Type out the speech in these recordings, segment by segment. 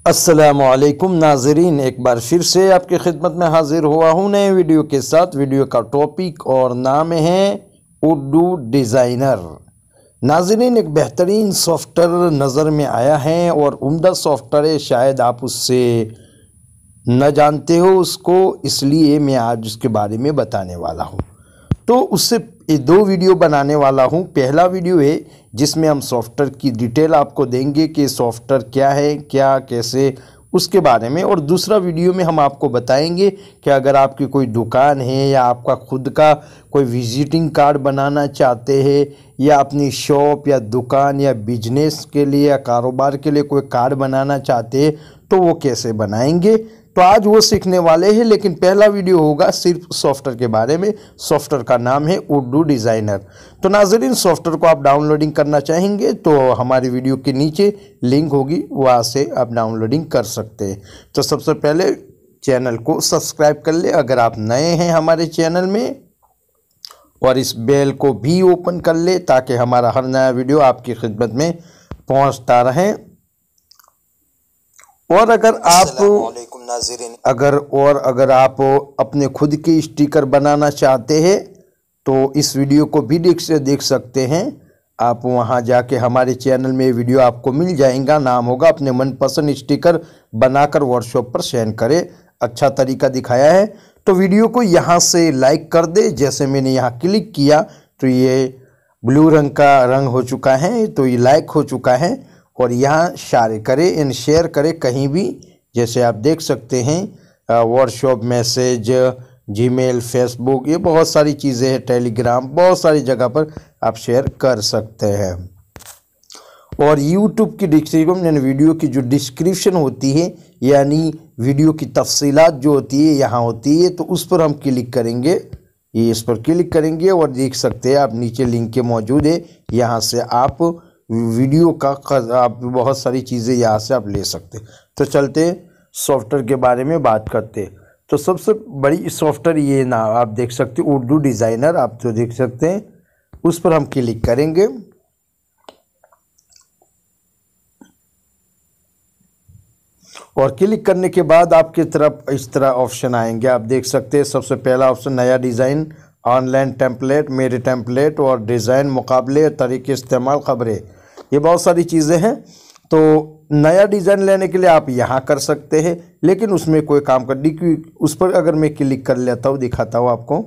अस्सलामुअलैकुम नाज़रीन, एक बार फिर से आपकी खिदमत में हाजिर हुआ हूँ नए वीडियो के साथ। वीडियो का टॉपिक और नाम है उर्दू डिज़ाइनर। नाज़रीन, एक बेहतरीन सॉफ्टवेयर नज़र में आया है और उम्दा सॉफ्टवेयर है, शायद आप उससे न जानते हो उसको, इसलिए मैं आज उसके बारे में बताने वाला हूँ। तो उससे दो वीडियो बनाने वाला हूँ। पहला वीडियो है जिसमें हम सॉफ्टवेयर की डिटेल आपको देंगे कि सॉफ्टवेयर क्या है, क्या कैसे, उसके बारे में। और दूसरा वीडियो में हम आपको बताएंगे कि अगर आपकी कोई दुकान है या आपका खुद का कोई विजिटिंग कार्ड बनाना चाहते हैं या अपनी शॉप या दुकान या बिजनेस के लिए या कारोबार के लिए कोई कार्ड बनाना चाहते हैं तो वो कैसे बनाएंगे, तो आज वो सीखने वाले हैं। लेकिन पहला वीडियो होगा सिर्फ सॉफ्टवेयर के बारे में। सॉफ्टवेयर का नाम है उर्दू डिज़ाइनर। तो नाज़रीन, सॉफ्टवेयर को आप डाउनलोडिंग करना चाहेंगे तो हमारी वीडियो के नीचे लिंक होगी, वहाँ से आप डाउनलोडिंग कर सकते हैं। तो सबसे पहले चैनल को सब्सक्राइब कर ले अगर आप नए हैं हमारे चैनल में, और इस बेल को भी ओपन कर ले ताकि हमारा हर नया वीडियो आपकी खिदमत में पहुँचता रहे। और अगर आप अपने खुद के स्टिकर बनाना चाहते हैं तो इस वीडियो को भी देख सकते हैं। आप वहां जाके हमारे चैनल में वीडियो आपको मिल जाएगा, नाम होगा अपने मनपसंद स्टिकर बनाकर व्हाट्सएप पर सेंड करें। अच्छा तरीका दिखाया है। तो वीडियो को यहां से लाइक कर दे। जैसे मैंने यहां क्लिक किया तो ये ब्लू रंग का रंग हो चुका है, तो ये लाइक हो चुका है। और यहाँ शेयर करें कहीं भी, जैसे आप देख सकते हैं व्हाट्सएप मैसेज, जीमेल, फेसबुक, ये बहुत सारी चीज़ें हैं, टेलीग्राम, बहुत सारी जगह पर आप शेयर कर सकते हैं। और यूट्यूब की डिस्क्रिप्शन यानी वीडियो की जो डिस्क्रिप्शन होती है यानी वीडियो की तफसीलात जो होती है यहाँ होती है, तो उस पर हम क्लिक करेंगे। ये इस पर क्लिक करेंगे और देख सकते हैं आप नीचे लिंक के मौजूद है, यहाँ से आप वीडियो का आप बहुत सारी चीज़ें यहाँ से आप ले सकते। तो चलते सॉफ्टवेयर के बारे में बात करते। तो सबसे बड़ी सॉफ्टवेयर ये ना आप देख सकते हो, उर्दू डिज़ाइनर, आप जो देख सकते हैं उस पर हम क्लिक करेंगे। और क्लिक करने के बाद आपकी तरफ इस तरह ऑप्शन आएंगे, आप देख सकते हैं। सबसे पहला ऑप्शन नया डिज़ाइन, ऑनलाइन टेम्पलेट, मेरे टेम्पलेट और डिज़ाइन मुकाबले, तरीके इस्तेमाल, खबरें, ये बहुत सारी चीज़ें हैं। तो नया डिज़ाइन लेने के लिए आप यहाँ कर सकते हैं, लेकिन उसमें कोई काम करने की, उस पर अगर मैं क्लिक कर लेता हूँ, दिखाता हूँ आपको,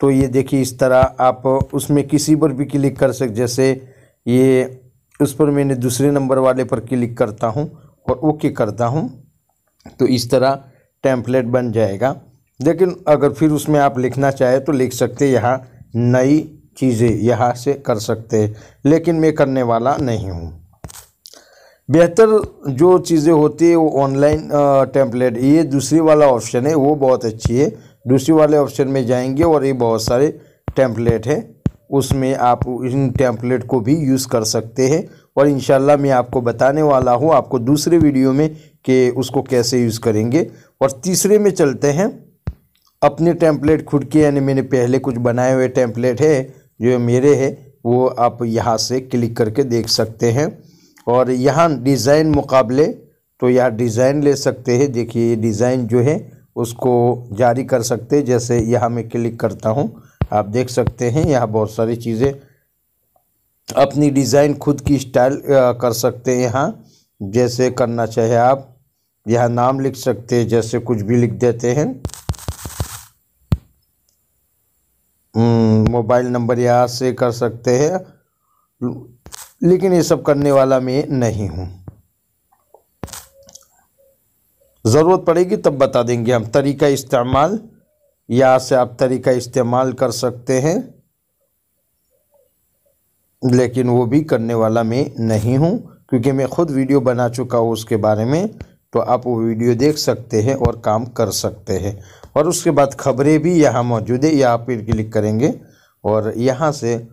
तो ये देखिए इस तरह आप उसमें किसी पर भी क्लिक कर सकते। जैसे ये उस पर मैंने दूसरे नंबर वाले पर क्लिक करता हूँ और ओके करता हूँ तो इस तरह टेम्पलेट बन जाएगा। लेकिन अगर फिर उसमें आप लिखना चाहे तो लिख सकते हैं, यहाँ नई चीज़ें यहाँ से कर सकते हैं, लेकिन मैं करने वाला नहीं हूँ। बेहतर जो चीज़ें होती है वो ऑनलाइन टेम्पलेट, ये दूसरी वाला ऑप्शन है, वो बहुत अच्छी है। दूसरी वाले ऑप्शन में जाएंगे और ये बहुत सारे टेम्पलेट है, उसमें आप इन टेम्पलेट को भी यूज़ कर सकते हैं। और इंशाल्लाह मैं आपको बताने वाला हूँ आपको दूसरे वीडियो में कि उसको कैसे यूज़ करेंगे। और तीसरे में चलते हैं, अपने टेम्पलेट खुद के, यानी मैंने पहले कुछ बनाए हुए टेम्पलेट है जो मेरे है, वो आप यहाँ से क्लिक करके देख सकते हैं। और यहाँ डिज़ाइन मुकाबले, तो यहाँ डिज़ाइन ले सकते हैं। देखिए ये डिज़ाइन जो है उसको जारी कर सकते हैं। जैसे यहाँ मैं क्लिक करता हूँ, आप देख सकते हैं यहाँ बहुत सारी चीज़ें, अपनी डिज़ाइन खुद की स्टाइल कर सकते हैं। यहाँ जैसे करना चाहे आप यहाँ नाम लिख सकते हैं, जैसे कुछ भी लिख देते हैं, मोबाइल नंबर यहाँ से कर सकते हैं, लेकिन ये सब करने वाला मैं नहीं हूँ। ज़रूरत पड़ेगी तब बता देंगे हम। तरीका इस्तेमाल, यहाँ से आप तरीका इस्तेमाल कर सकते हैं, लेकिन वो भी करने वाला मैं नहीं हूँ क्योंकि मैं खुद वीडियो बना चुका हूँ उसके बारे में। तो आप वो वीडियो देख सकते हैं और काम कर सकते हैं। और उसके बाद खबरें भी यहाँ मौजूद है, यहाँ पर क्लिक करेंगे और यहाँ से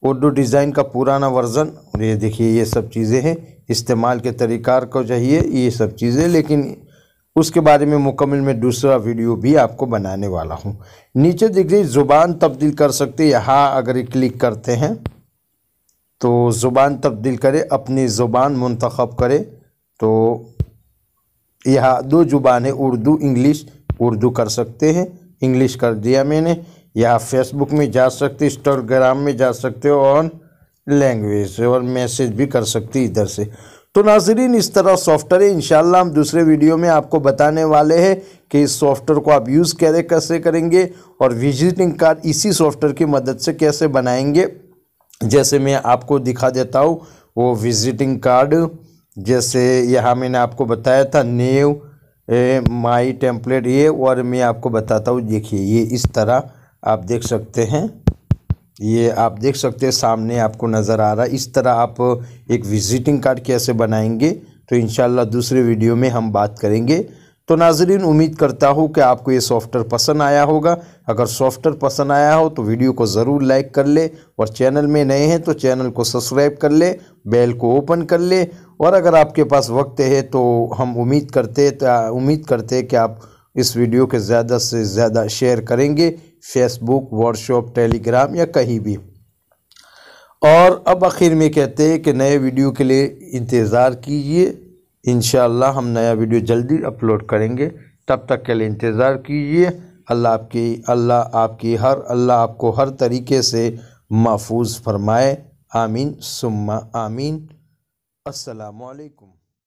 उर्दू डिज़ाइन का पुराना वर्ज़न, और ये देखिए ये सब चीज़ें हैं, इस्तेमाल के तरीक़ार को चाहिए ये सब चीज़ें, लेकिन उसके बारे में मुकम्मल मैं दूसरा वीडियो भी आपको बनाने वाला हूँ। नीचे देखिए ज़ुबान तब्दील कर सकते, यहाँ अगर क्लिक करते हैं तो ज़ुबान तब्दील करें, अपनी ज़ुबान मुंतखब करें। तो यहाँ 2 जुबान है, उर्दू इंग्लिश। उर्दू कर सकते हैं, इंग्लिश कर दिया मैंने। यहाँ फेसबुक में जा सकते, इंस्टाग्राम में जा सकते हो ऑन लैंग्वेज, और मैसेज भी कर सकते इधर से। तो नाज़रीन इस तरह सॉफ्टवेयर है। इंशाल्लाह हम दूसरे वीडियो में आपको बताने वाले हैं कि इस सॉफ्टवेयर को आप यूज़ कैसे करेंगे और विजिटिंग कार्ड इसी सॉफ्टवेयर की मदद से कैसे बनाएंगे। जैसे मैं आपको दिखा देता हूँ वो विजिटिंग कार्ड। जैसे यहाँ मैंने आपको बताया था न्यू माई टेम्पलेट ये, और मैं आपको बताता हूँ। देखिए ये इस तरह आप देख सकते हैं, ये आप देख सकते हैं सामने आपको नज़र आ रहा है। इस तरह आप एक विजिटिंग कार्ड कैसे बनाएंगे तो इंशाल्लाह दूसरे वीडियो में हम बात करेंगे। तो नाज़रीन उम्मीद करता हूँ कि आपको ये सॉफ्टवेयर पसंद आया होगा। अगर सॉफ्टवेयर पसंद आया हो तो वीडियो को ज़रूर लाइक कर ले, और चैनल में नए हैं तो चैनल को सब्सक्राइब कर ले, बेल को ओपन कर ले। और अगर आपके पास वक्त है तो हम उम्मीद करते हैं कि आप इस वीडियो के ज़्यादा से ज़्यादा शेयर करेंगे, फेसबुक, व्हाट्सएप, टेलीग्राम या कहीं भी। और अब आखिर में कहते हैं कि नए वीडियो के लिए इंतज़ार कीजिए। इंशाअल्लाह हम नया वीडियो जल्दी अपलोड करेंगे, तब तक के लिए इंतज़ार कीजिए। अल्लाह आपको हर तरीके से महफूज फरमाए। आमीन सुम्मा आमीन। अस्सलामु अलैकुम।